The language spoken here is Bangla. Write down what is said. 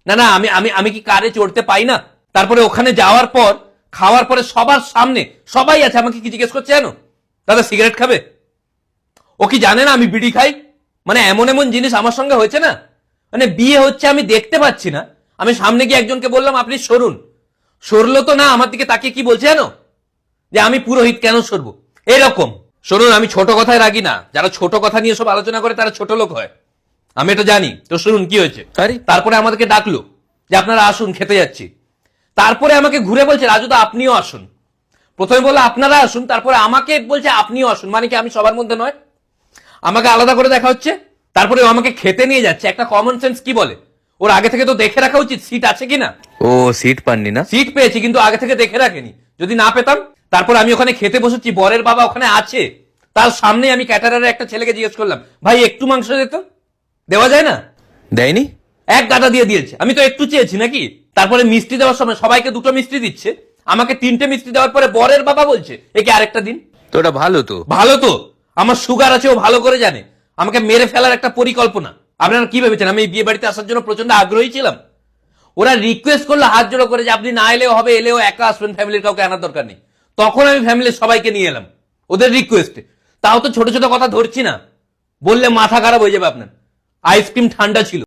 না না, আমি আমি আমি কি কারে চড়তে পাই না? তারপরে ওখানে যাওয়ার পর খাওয়ার পরে সবার সামনে সবাই আছে, আমাকে কি জিজ্ঞেস করছে জানো? দাদা সিগারেট খাবে? ও কি জানে না আমি বিড়ি খাই? মানে এমন এমন জিনিস আমার সঙ্গে হয়েছে না, মানে বিয়ে হচ্ছে আমি দেখতে পাচ্ছি না, আমি সামনে গিয়ে একজনকে বললাম আপনি সরুন, সরলো তো না, আমার দিকে তাকিয়ে কি বলছে জানো? যে আমি পুরোহিত কেন সরবো, এরকম। শুনুন, আমি ছোট কথায় রাগি না, যারা ছোট কথা নিয়ে সব আলোচনা করে তারা ছোট লোক হয়, আমি এটা জানি। তো শুনুন কি হয়েছে। তারপরে আমাদেরকে ডাকলো যে আপনারা আসুন, খেতে যাচ্ছি। তারপরে আমাকে ঘুরে বলছে রাজুদা আপনিও আসুন। প্রথমে বললো আপনারা আসুন, তারপরে আমাকে বলছে আপনিও আসুন, মানে কি আমি সবার মধ্যে নয়? আমাকে আলাদা করে দেখা হচ্ছে। তারপরে ও আমাকে খেতে নিয়ে যাচ্ছে, একটা কমন সেন্স কি বলে, ওর আগে থেকে তো দেখে রাখা উচিত সিট আছে কিনা। ও সিট পাননি না? সিট পেয়েছি কিন্তু আগে থেকে দেখে রাখেনি, যদি না পেতাম। তারপর আমি ওখানে খেতে বসেছি, বরের বাবা ওখানে আছে, তার সামনে আমি ক্যাটারারের একটা ছেলেকে জিজ্ঞেস করলাম ভাই একটু মাংস দিত, দেওয়া যায় না? দেয়নি? এক গাদা দিয়ে দিয়েছে, আমি তো একটু চেয়েছি নাকি। তারপরে মিষ্টি দেওয়ার সময় সবাইকে দুটো মিষ্টি দিচ্ছে, আমাকে 3টে মিষ্টি দেওয়ার পরে বরের বাবা বলছে একে আরেকটা দিন। তো ওটা ভালো তো। ভালো তো, আমার সুগার আছে ও ভালো করে জানে, আমাকে মেরে ফেলার একটা পরিকল্পনা। আপনারা কি ভেবেছেন আমি এই বিয়ে বাড়িতে আসার জন্য প্রচন্ড আগ্রহী ছিলাম? ওরা রিকোয়েস্ট করলো হাত জোড়ো করে যে আপনি না এলেও হবে, এলেও একা আসবেন, ফ্যামিলির কাউকে আনার দরকার নেই। তখন আমি ফ্যামিলির সবাইকে নিয়ে এলাম ওদের রিকোয়েস্টে। তাও তো ছোট ছোট কথা ধরছি না, বললে মাথা খারাপ হয়ে যাবে আপনার। আইসক্রিম ঠান্ডা ছিল।